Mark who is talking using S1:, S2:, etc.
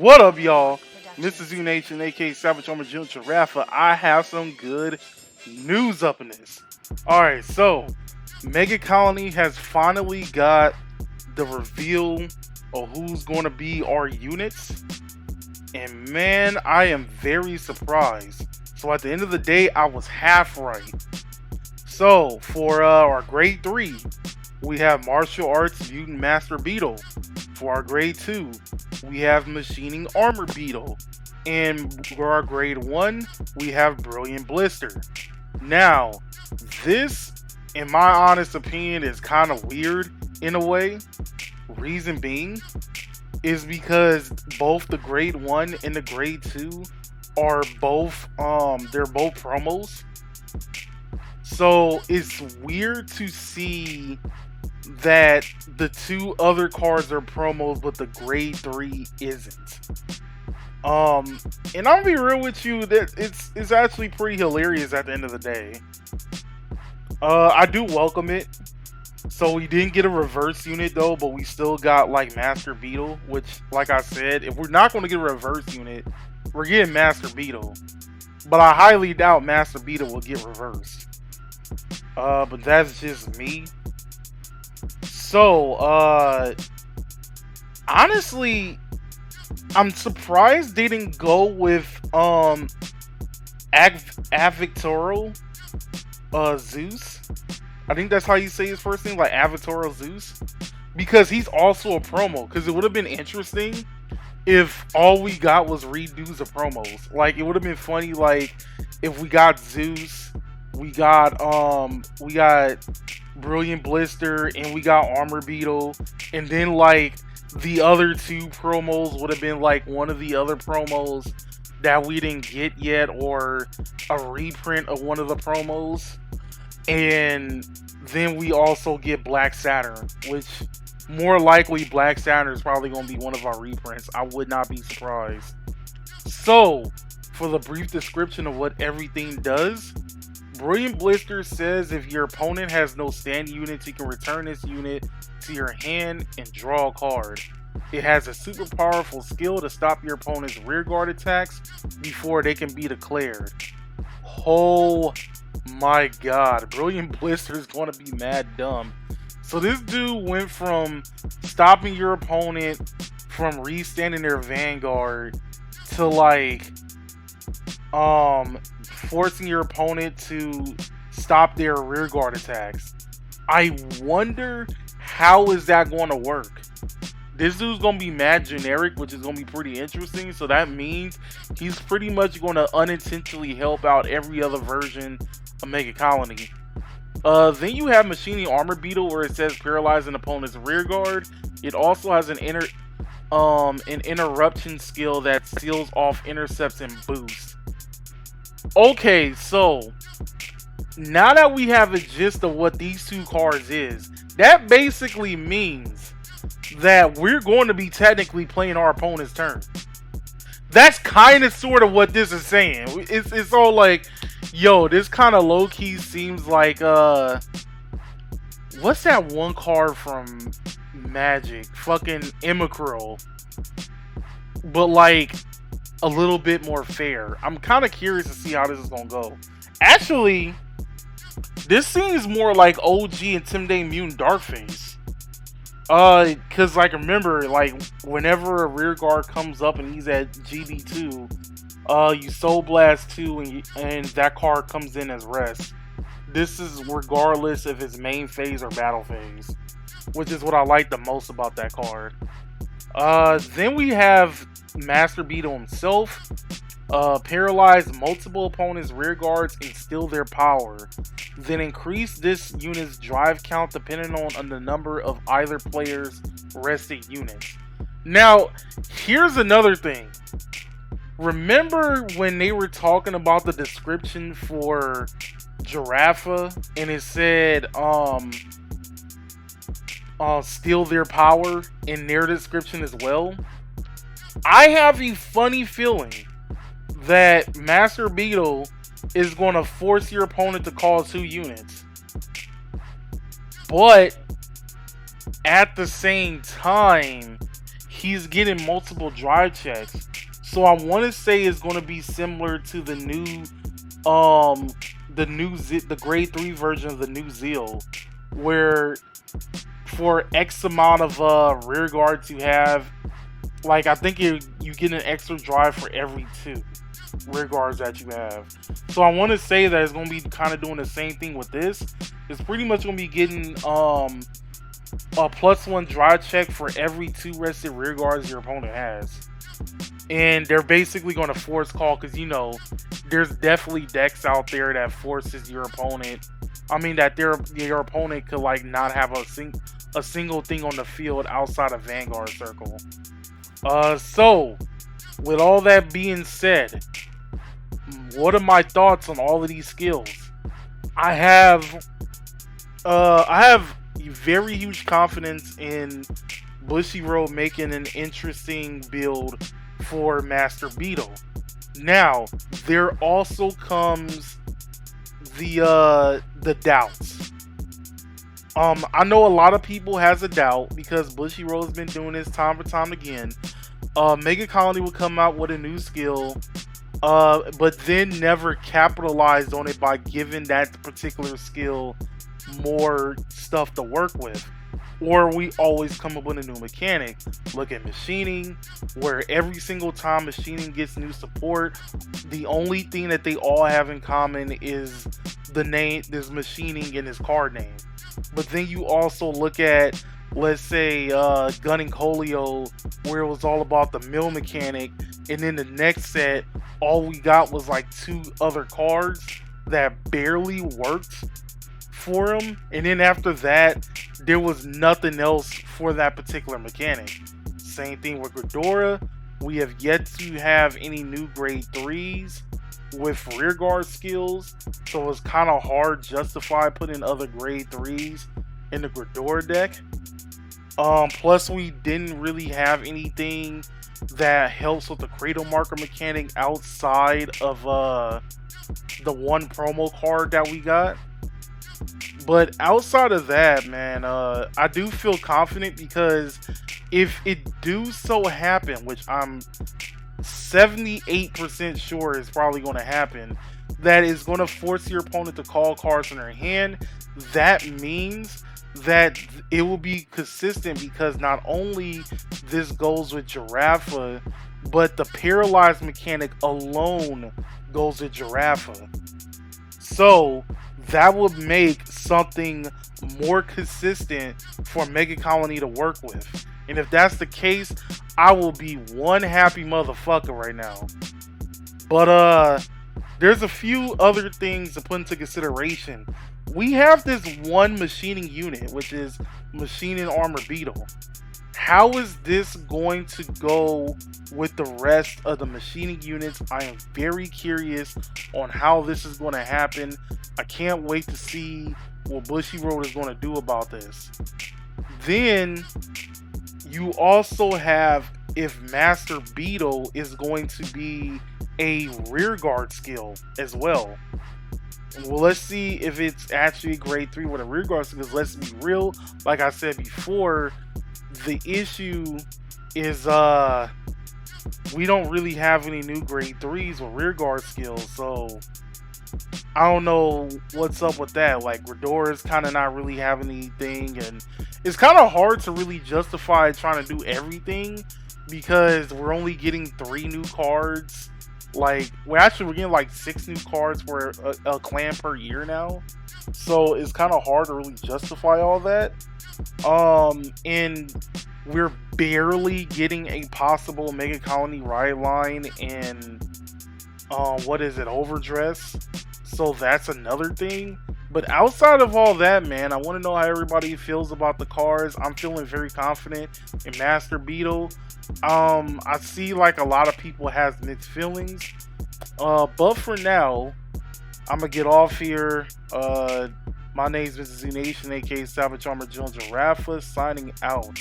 S1: What up, y'all? Mr. Z Nation, aka Savage Armor Junior Giraffe. I have some good news up in this. Alright, so Mega Colony has finally got the reveal of who's going to be our units. And man, I am very surprised. So at the end of the day, I was half right. So for our grade 3, we have Martial Arts Mutant Master Beetle. For our grade 2, we have Machining Armor Beetle. And for our grade 1, we have Brilliant Blister. Now, this, in my honest opinion, is kind of weird in a way. Reason being is because both the grade 1 and the grade 2 are both, they're both promos. So it's weird to see that the two other cards are promos, but the grade 3 isn't. And I'll be real with you, that it's actually pretty hilarious at the end of the day. I do welcome it. So we didn't get a reverse unit though, but we still got like Master Beetle, which, like I said, if we're not going to get a reverse unit, we're getting Master Beetle. But I highly doubt Master Beetle will get reversed. But that's just me. So, honestly, I'm surprised they didn't go with Avictoral Zeus. I think that's how you say his first name, like Avictoral Zeus, because he's also a promo. Because it would have been interesting if all we got was redos of promos. Like, it would have been funny, like if we got Zeus, we got Brilliant Blister, and we got Armor Beetle, and then like the other two promos would have been like one of the other promos that we didn't get yet, or a reprint of one of the promos. And then we also get Black Saturn, which more likely Black Saturn is probably going to be one of our reprints. I would not be surprised. So, for the brief description of what everything does, Brilliant Blister says if your opponent has no stand units, you can return this unit to your hand and draw a card. It has a super powerful skill to stop your opponent's rearguard attacks before they can be declared. Oh my god, Brilliant Blister is going to be mad dumb. So this dude went from stopping your opponent from re-standing their Vanguard to like forcing your opponent to stop their rearguard attacks. I wonder how is that going to work. This dude's going to be mad generic, which is going to be pretty interesting. So that means he's pretty much going to unintentionally help out every other version of Mega Colony. Then you have Machining Armor Beetle, where it says paralyze an opponent's rearguard. It also has an interruption skill that seals off intercepts and boosts. Okay, so now that we have a gist of what these two cards is, that basically means that we're going to be technically playing our opponent's turn. That's kind of sort of what this is saying. It's all like, yo, this kind of low-key seems like what's that one card from Magic? Fucking Emicril. But like a little bit more fair. I'm kind of curious to see how this is gonna go. Actually, this seems more like OG Intimidating Mutant Darkface. Cause like remember, like whenever a rear guard comes up and he's at GD2, you Soul Blast 2 and that card comes in as rest. This is regardless if it's main phase or battle phase, which is what I like the most about that card. Then we have Master Beetle himself. Paralyze multiple opponents' rear guards and steal their power. Then increase this unit's drive count depending on the number of either player's rested units. Now, here's another thing. Remember when they were talking about the description for Giraffe and it said steal their power in their description as well? I have a funny feeling that Master Beetle is going to force your opponent to call 2 units. But at the same time, he's getting multiple dry checks. So I want to say it's going to be similar to um the grade 3 version of the new Zeal, where for X amount of rear guards you have, like I think you get an extra drive for every 2 rear guards that you have. So I want to say that it's going to be kind of doing the same thing with this. It's pretty much going to be getting a +1 dry check for every 2 rested rear guards your opponent has. And they're basically going to force call, because you know there's definitely decks out there that forces your opponent. I mean that your opponent could like not have a single thing on the field outside of Vanguard Circle. So with all that being said, what are my thoughts on all of these skills? I have very huge confidence in Bushiroad making an interesting build for Master Beetle. Now, there also comes the doubts. I know a lot of people has a doubt because Bushiroad's been doing this time and time again. Mega Colony will come out with a new skill, but then never capitalized on it by giving that particular skill more stuff to work with. Or we always come up with a new mechanic. Look at machining, where every single time machining gets new support, the only thing that they all have in common is the name, this machining in his card name. But then you also look at, let's say, Gunning Colio, where it was all about the mill mechanic, and then the next set, all we got was like 2 other cards that barely worked for him, and then after that there was nothing else for that particular mechanic. Same thing with Ghidorah. We have yet to have any new grade 3s with rear guard skills, so it's kind of hard to justify putting other grade 3s in the Ghidorah deck. Plus we didn't really have anything that helps with the cradle marker mechanic outside of the one promo card that we got. But outside of that, man, I do feel confident, because if it do so happen, which I'm 78% sure is probably going to happen, that is going to force your opponent to call cards in their hand, that means that it will be consistent, because not only this goes with Giraffa, but the paralyzed mechanic alone goes with Giraffa. So that would make something more consistent for Mega Colony to work with. And if that's the case, I will be one happy motherfucker right now. But there's a few other things to put into consideration. We have this one machining unit, which is Machining Armor Beetle. How is this going to go with the rest of the machining units? I am very curious on how this is going to happen. I can't wait to see what Bushiroad is going to do about this. Then you also have if Master Beetle is going to be a rear guard skill as well. Well, let's see if it's actually grade 3 with a rear guard skill, because let's be real, like I said before, the issue is we don't really have any new grade 3s with rear guard skills, so I don't know what's up with that. Like, Ghidorah is kind of not really having anything, and it's kind of hard to really justify trying to do everything, because we're only getting 3 new cards. Like, we're getting like 6 new cards for a clan per year now, so it's kind of hard to really justify all that. And we're barely getting a possible Mega Colony ride line in Overdress, so that's another thing. But outside of all that, man, I want to know how everybody feels about the cards. I'm feeling very confident in Master Beetle. I see like a lot of people has mixed feelings, but for now I'm gonna get off here. My name is Mr. Z Nation, aka Savage Armor Jones Giraffa, signing out.